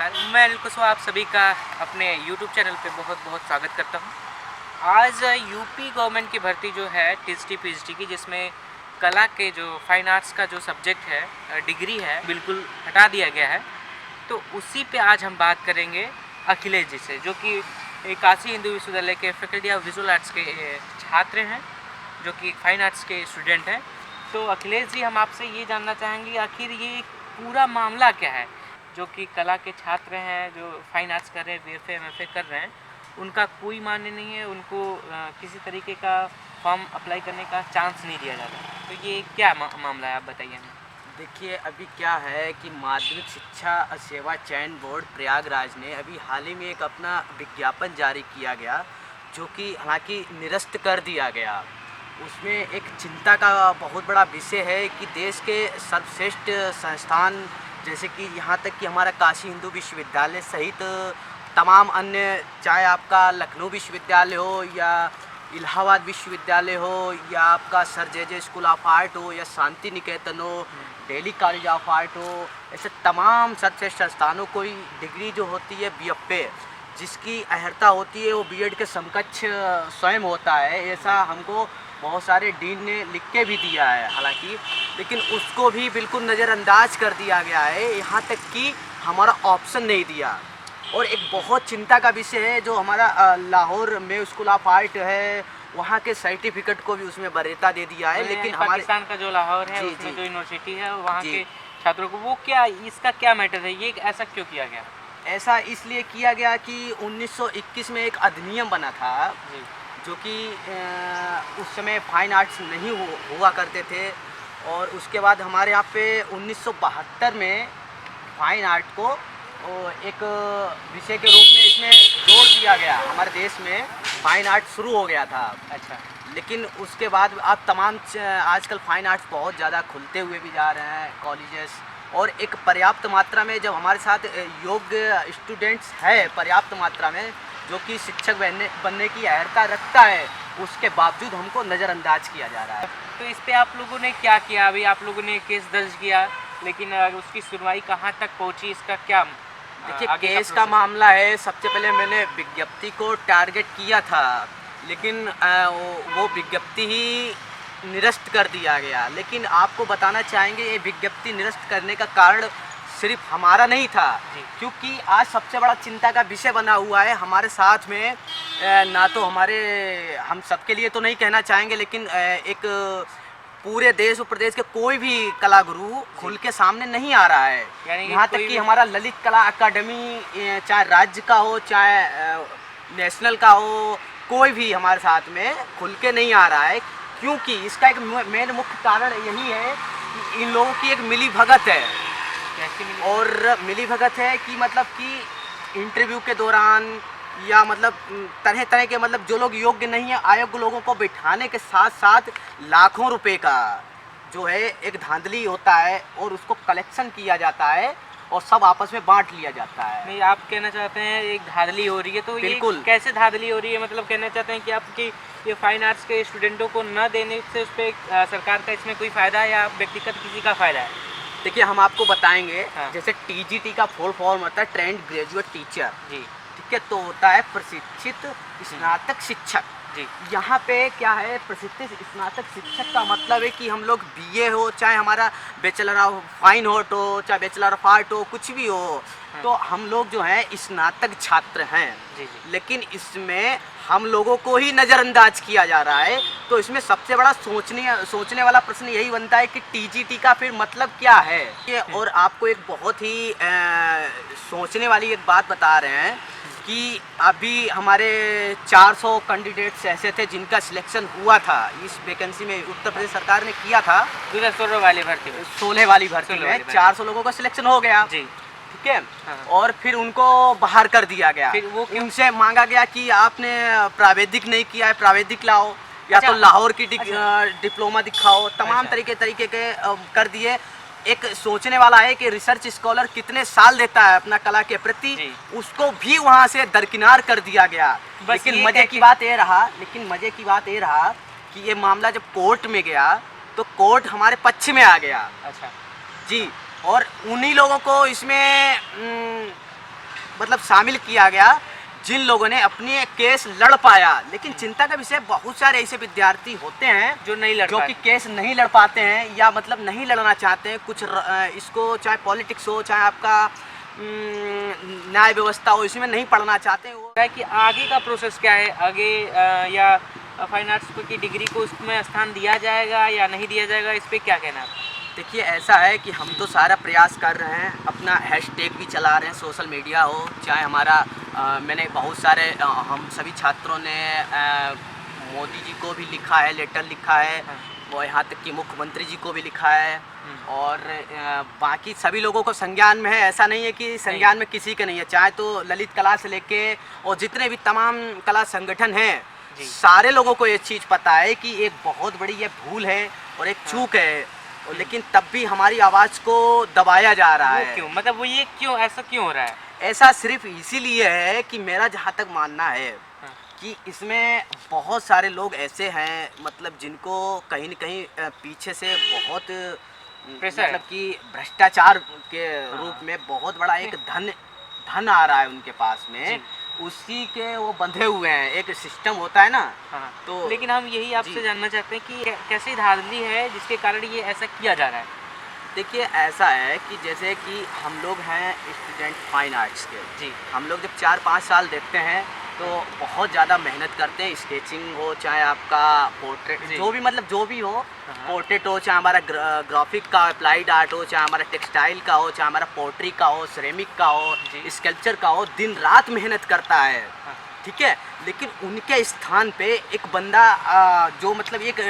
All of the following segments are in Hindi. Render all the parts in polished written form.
नमस्कार, मैं अनिल कुशवाहा आप सभी का अपने YouTube चैनल पे बहुत बहुत स्वागत करता हूँ। आज यूपी गवर्नमेंट की भर्ती जो है टीएसटी पीएचडी की, जिसमें कला के जो फाइन आर्ट्स का जो सब्जेक्ट है, डिग्री है, बिल्कुल हटा दिया गया है। तो उसी पे आज हम बात करेंगे अखिलेश जी से, जो कि काशी हिंदू विश्वविद्यालय के फैकल्टी ऑफ विजुअल आर्ट्स के छात्र हैं, जो कि फाइन आर्ट्स के स्टूडेंट हैं। तो अखिलेश जी, हम आपसे ये जानना चाहेंगे आखिर ये पूरा मामला क्या है। जो कि कला के छात्र हैं, जो फाइन आर्ट्स कर रहे हैं, बीएफए एमएफए कर रहे हैं, उनका कोई मान्य नहीं है, उनको किसी तरीके का फॉर्म अप्लाई करने का चांस नहीं दिया जाता। तो ये क्या मामला है, आप बताइए हमें। देखिए, अभी क्या है कि माध्यमिक शिक्षा सेवा चयन बोर्ड प्रयागराज ने अभी हाल ही में एक अपना विज्ञापन जारी किया गया, जो कि हालांकि निरस्त कर दिया गया। उसमें एक चिंता का बहुत बड़ा विषय है कि देश के सर्वश्रेष्ठ संस्थान जैसे कि यहाँ तक कि हमारा काशी हिंदू विश्वविद्यालय सहित तमाम अन्य, चाहे आपका लखनऊ विश्वविद्यालय हो या इलाहाबाद विश्वविद्यालय हो या आपका sir J school of art हो या शांति निकेतन हो, दिल्ली कॉलेज ऑफ आर्ट हो, ऐसे तमाम सर्वश्रेष्ठ संस्थानों को डिग्री जो होती है बीएफए, जिसकी अहर्ता होती है वो बीएड के समकक्ष स्वयं होता है, ऐसा हमको बहुत सारे डीन ने लिख के भी दिया है हालांकि, लेकिन उसको भी बिल्कुल नज़रअंदाज कर दिया गया है। यहाँ तक कि हमारा ऑप्शन नहीं दिया। और एक बहुत चिंता का विषय है, जो हमारा लाहौर में स्कूल ऑफ आर्ट है, वहाँ के सर्टिफिकेट को भी उसमें वरीयता दे दिया है। लेकिन हमारे पाकिस्तान का जो लाहौर है, उसमें जो यूनिवर्सिटी है, वहाँ के छात्रों को, वो क्या, इसका क्या मैटर है, ये ऐसा क्यों किया गया? ऐसा इसलिए किया गया कि 1921 में एक अधिनियम बना था, जो कि उस समय फाइन आर्ट्स नहीं हुआ करते थे। और उसके बाद हमारे यहाँ पे 1972 में फाइन आर्ट को एक विषय के रूप में इसमें जोड़ दिया गया। हमारे देश में फाइन आर्ट शुरू हो गया था। अच्छा। लेकिन उसके बाद अब तमाम आजकल फाइन आर्ट्स बहुत ज़्यादा खुलते हुए भी जा रहे हैं कॉलेजेस, और एक पर्याप्त मात्रा में जब हमारे साथ योग्य स्टूडेंट्स है पर्याप्त मात्रा में, जो कि शिक्षक बनने की अहर्ता रखता है, उसके बावजूद हमको नज़रअंदाज किया जा रहा है। तो इस पे आप लोगों ने क्या किया? अभी आप लोगों ने केस दर्ज किया, लेकिन उसकी सुनवाई कहाँ तक पहुँची, इसका क्या? देखिए, केस का मामला है, सबसे पहले मैंने विज्ञप्ति को टारगेट किया था, लेकिन वो विज्ञप्ति ही निरस्त कर दिया गया। लेकिन आपको बताना चाहेंगे, ये विज्ञप्ति निरस्त करने का कारण सिर्फ हमारा नहीं था, क्योंकि आज सबसे बड़ा चिंता का विषय बना हुआ है हमारे साथ में, ना तो हम सबके लिए तो नहीं कहना चाहेंगे, लेकिन एक पूरे देश और प्रदेश के कोई भी कला गुरु खुल के सामने नहीं आ रहा है। यहाँ तक कि हमारा ललित कला अकादमी, चाहे राज्य का हो चाहे नेशनल का हो, कोई भी हमारे साथ में खुल के नहीं आ रहा है। क्योंकि इसका एक मेन मुख्य कारण यही है कि इन लोगों की एक मिली भगत है। और मिली भगत है कि मतलब कि इंटरव्यू के दौरान या मतलब तरह तरह के, मतलब जो लोग योग्य नहीं है, अयोग्य लोगों को बिठाने के साथ साथ लाखों रुपए का जो है एक धांधली होता है, और उसको कलेक्शन किया जाता है और सब आपस में बांट लिया जाता है। नहीं, आप कहना चाहते हैं एक धांधली हो रही है, तो बिल्कुल। ये कैसे धांधली हो रही है? मतलब कहना चाहते हैं कि आपकी ये फाइन आर्ट्स के स्टूडेंटों को न देने से उस पर सरकार का इसमें कोई फ़ायदा है या व्यक्तिगत किसी का फ़ायदा है? देखिए, हम आपको बताएंगे। हाँ। जैसे टीजीटी का फुल फॉर्म होता है ट्रेंड ग्रेजुएट टीचर, जी, ठीक है, तो होता है प्रशिक्षित स्नातक शिक्षक। जी। यहाँ पे क्या है, प्रशिक्षित स्नातक शिक्षक का मतलब है कि हम लोग बीए हो, चाहे हमारा बैचलर ऑफ फाइन आर्ट हो, चाहे बैचलर ऑफ आर्ट हो, कुछ भी हो, तो हम लोग जो हैं स्नातक छात्र हैं। जी, जी। लेकिन इसमें हम लोगों को ही नज़रअंदाज किया जा रहा है। तो इसमें सबसे बड़ा सोचने वाला प्रश्न यही बनता है कि टीजीटी का फिर मतलब क्या है। और आपको एक बहुत ही सोचने वाली एक बात बता रहे हैं कि अभी हमारे 400 कैंडिडेट्स ऐसे थे जिनका सिलेक्शन हुआ था इस वैकेंसी में, उत्तर प्रदेश सरकार ने किया था 2016 वाली भर्ती में। 16 वाली भर्ती में 400 लोगों का सिलेक्शन हो गया, जी, ठीक है। हाँ। और फिर उनको बाहर कर दिया गया। फिर वो उनसे मांगा गया कि आपने प्रावैधिक नहीं किया है, प्रावैधिक लाओ, या अच्छा, तो लाहौर की अच्छा, डिप्लोमा दिखाओ, तमाम अच्छा, तरीके के कर दिए। एक सोचने वाला है कि रिसर्च स्कॉलर कितने साल देता है अपना कला के प्रति, उसको भी वहाँ से दरकिनार कर दिया गया। लेकिन मजे की बात ये रहा कि ये मामला जब कोर्ट में गया तो कोर्ट हमारे पक्ष में आ गया। अच्छा जी, और उन्हीं लोगों को इसमें मतलब शामिल किया गया जिन लोगों ने अपने केस लड़ पाया। लेकिन चिंता का विषय बहुत सारे ऐसे विद्यार्थी होते हैं जो नहीं लड़ जो कि केस नहीं लड़ पाते हैं या मतलब नहीं लड़ना चाहते हैं। कुछ इसको चाहे पॉलिटिक्स हो चाहे आपका न्याय व्यवस्था हो, इसमें नहीं पढ़ना चाहते हैं वो। है कि आगे का प्रोसेस क्या है, आगे या फाइन आर्ट्स की डिग्री को उसमें स्थान दिया जाएगा या नहीं दिया जाएगा, इस पर क्या कहना है? देखिए ऐसा है कि हम तो सारा प्रयास कर रहे हैं, अपना हैशटैग भी चला रहे हैं, सोशल मीडिया हो चाहे हमारा मैंने बहुत सारे हम सभी छात्रों ने मोदी जी को भी लिखा है, लेटर लिखा है। हाँ। और यहाँ तक कि मुख्यमंत्री जी को भी लिखा है और बाकी सभी लोगों को संज्ञान में है। ऐसा नहीं है कि संज्ञान में किसी के नहीं है, चाहे तो ललित कला से लेके और जितने भी तमाम कला संगठन हैं सारे लोगों को ये चीज़ पता है कि एक बहुत बड़ी ये भूल है और एक चूक है। लेकिन तब भी हमारी आवाज़ को दबाया जा रहा है। क्यों, मतलब वो ये क्यों, ऐसा क्यों हो रहा है? ऐसा सिर्फ इसीलिए है कि मेरा जहाँ तक मानना है कि इसमें बहुत सारे लोग ऐसे हैं मतलब जिनको कहीं न कहीं पीछे से बहुत मतलब कि भ्रष्टाचार के रूप में बहुत बड़ा एक धन आ रहा है उनके पास में, उसी के वो बंधे हुए हैं। एक सिस्टम होता है ना। हाँ। तो लेकिन हम यही आपसे जानना चाहते हैं कि कैसी धांधली है जिसके कारण ये ऐसा किया जा रहा है? देखिए ऐसा है कि जैसे कि हम लोग हैं स्टूडेंट फाइन आर्ट्स के जी, हम लोग जब 4-5 साल देखते हैं तो बहुत ज़्यादा मेहनत करते हैं। स्केचिंग हो चाहे आपका पोर्ट्रेट जो भी मतलब जो भी हो, पोर्ट्रेट हो चाहे हमारा ग्राफिक का अप्लाइड आर्ट हो चाहे हमारा टेक्सटाइल का हो चाहे हमारा पोट्री का हो, सिरेमिक का हो, स्कल्पचर का हो, दिन रात मेहनत करता है। ठीक है, लेकिन उनके स्थान पे एक बंदा जो मतलब एक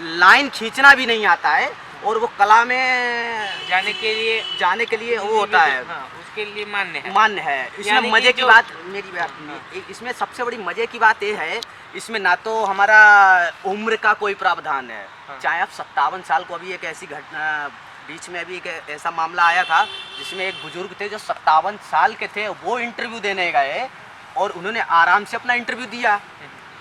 लाइन खींचना भी नहीं आता है और वो कला में जाने के लिए वो होता है। हाँ, उसके लिए मान्य है। इसमें मजे की बात मेरी बात इसमें सबसे बड़ी मजे की बात ये है, इसमें ना तो हमारा उम्र का कोई प्रावधान है। चाहे आप 57 साल को, अभी एक ऐसी घटना बीच में अभी एक ऐसा मामला आया था जिसमें एक बुजुर्ग थे जो 57 साल के थे, वो इंटरव्यू देने गए और उन्होंने आराम से अपना इंटरव्यू दिया।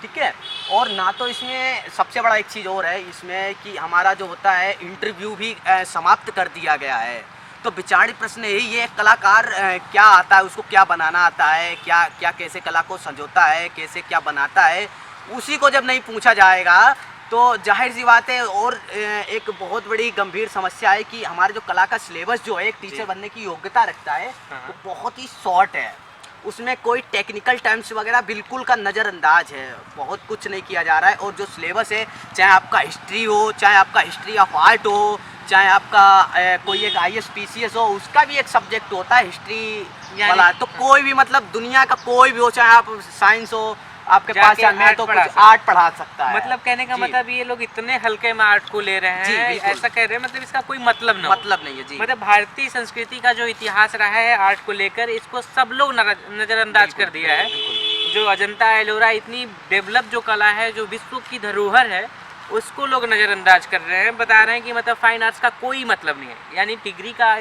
ठीक है, और ना तो इसमें सबसे बड़ा एक चीज़ और है इसमें कि हमारा जो होता है इंटरव्यू भी समाप्त कर दिया गया है। तो विचारी प्रश्न यही, ये कलाकार क्या आता है, उसको क्या बनाना आता है, क्या कैसे कला को संजोता है, कैसे क्या बनाता है, उसी को जब नहीं पूछा जाएगा तो जाहिर सी बात है। और एक बहुत बड़ी गंभीर समस्या है कि हमारे जो कला का सिलेबस जो है एक टीचर बनने की योग्यता रखता है वो बहुत ही शॉर्ट है। उसमें कोई टेक्निकल टर्म्स वगैरह बिल्कुल का नज़रअंदाज है, बहुत कुछ नहीं किया जा रहा है। और जो सिलेबस है, चाहे आपका हिस्ट्री हो चाहे आपका हिस्ट्री ऑफ आर्ट हो चाहे आपका कोई एक IAS PCS हो, उसका भी एक सब्जेक्ट होता है हिस्ट्री वाला। तो कोई भी मतलब दुनिया का कोई भी हो, चाहे आप साइंस हो आपके पास, मैं तो कुछ आर्ट पढ़ा सकता है। मतलब कहने का मतलब ये लोग इतने हल्के में आर्ट को ले रहे हैं, ऐसा कह रहे हैं, मतलब इसका कोई मतलब नहीं है जी। मतलब भारतीय संस्कृति का जो इतिहास रहा है आर्ट को लेकर, इसको सब लोग नज़रअंदाज कर दिया है। जो अजंता एलोरा इतनी डेवलप जो कला है, जो विश्व की धरोहर है, उसको लोग नज़रअंदाज कर रहे हैं, बता रहे हैं कि मतलब फाइन आर्ट्स का कोई मतलब नहीं है। यानी डिग्री का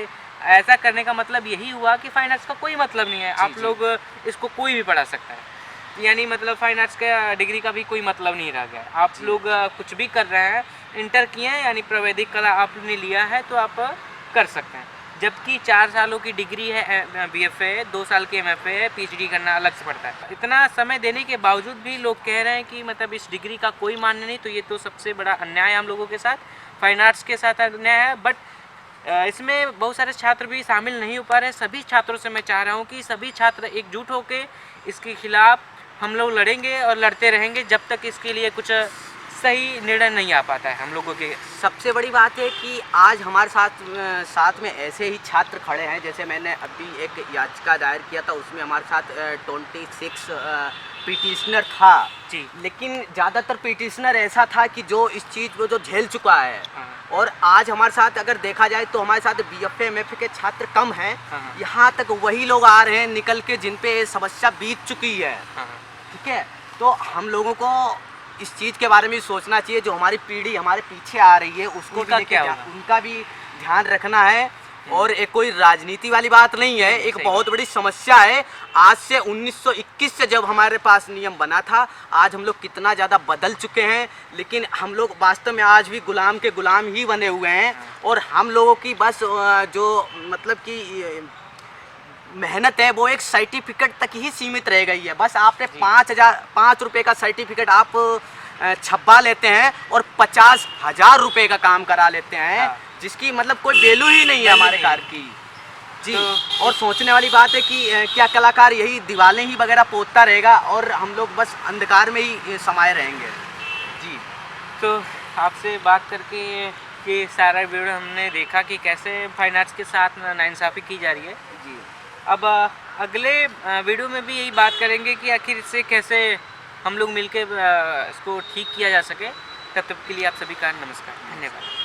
ऐसा करने का मतलब यही हुआ कि फाइन आर्ट्स का कोई मतलब नहीं है, आप लोग इसको कोई भी पढ़ा सकता है। यानी मतलब फाइन आर्ट्स का डिग्री का भी कोई मतलब नहीं रह गया। आप लोग कुछ भी कर रहे हैं, इंटर किए हैं यानी प्रावैधिक कला आपने लिया है तो आप कर सकते हैं। जबकि 4 सालों की डिग्री है BFA, 2 साल की MFA है, PhD करना अलग से पड़ता है। इतना समय देने के बावजूद भी लोग कह रहे हैं कि मतलब इस डिग्री का कोई मान्य नहीं, तो ये तो सबसे बड़ा अन्याय है हम लोगों के साथ, फाइन आर्ट्स के साथ अन्याय है। बट इसमें बहुत सारे छात्र भी शामिल नहीं हो पा रहे हैं। सभी छात्रों से मैं चाह रहा हूँ कि सभी छात्र एकजुट होकर इसके खिलाफ हम लोग लड़ेंगे और लड़ते रहेंगे जब तक इसके लिए कुछ सही निर्णय नहीं आ पाता है हम लोगों के। सबसे बड़ी बात है कि आज हमारे साथ में ऐसे ही छात्र खड़े हैं, जैसे मैंने अभी एक याचिका दायर किया था, उसमें हमारे साथ 26 पिटिशनर था जी। लेकिन ज़्यादातर पिटिशनर ऐसा था कि जो इस चीज़ को जो झेल चुका है। और आज हमारे साथ अगर देखा जाए तो हमारे साथ BFA MFA के छात्र कम हैं। यहाँ तक वही लोग आ रहे हैं निकल के जिन पे समस्या बीत चुकी है। ठीक है, तो हम लोगों को इस चीज़ के बारे में सोचना चाहिए, जो हमारी पीढ़ी हमारे पीछे आ रही है उसको भी उनका भी ध्यान रखना है। और एक कोई राजनीति वाली बात नहीं है, एक बहुत बड़ी समस्या है। आज से 1921 से जब हमारे पास नियम बना था, आज हम लोग कितना ज़्यादा बदल चुके हैं, लेकिन हम लोग वास्तव में आज भी गुलाम के गुलाम ही बने हुए हैं। और हम लोगों की बस जो मतलब कि मेहनत है वो एक सर्टिफिकेट तक ही सीमित रह गई है। बस आपने 5,000 का सर्टिफिकेट आप छपवा लेते हैं और 50,000 रुपये का काम करा लेते हैं, हाँ। जिसकी मतलब कोई वैल्यू ही नहीं है हमारे कार्य की जी। तो और सोचने वाली बात है कि क्या कलाकार यही दीवारें ही वगैरह पोतता रहेगा और हम लोग बस अंधकार में ही समाये रहेंगे जी। तो आपसे बात करके कि सारा वीडियो हमने देखा कि कैसे फाइन आर्ट्स के साथ नाइंसाफ़ी की जा रही है जी। अब अगले वीडियो में भी यही बात करेंगे कि आखिर इससे कैसे हम लोग मिलके इसको ठीक किया जा सके। तब तक के लिए आप सभी का नमस्कार, धन्यवाद।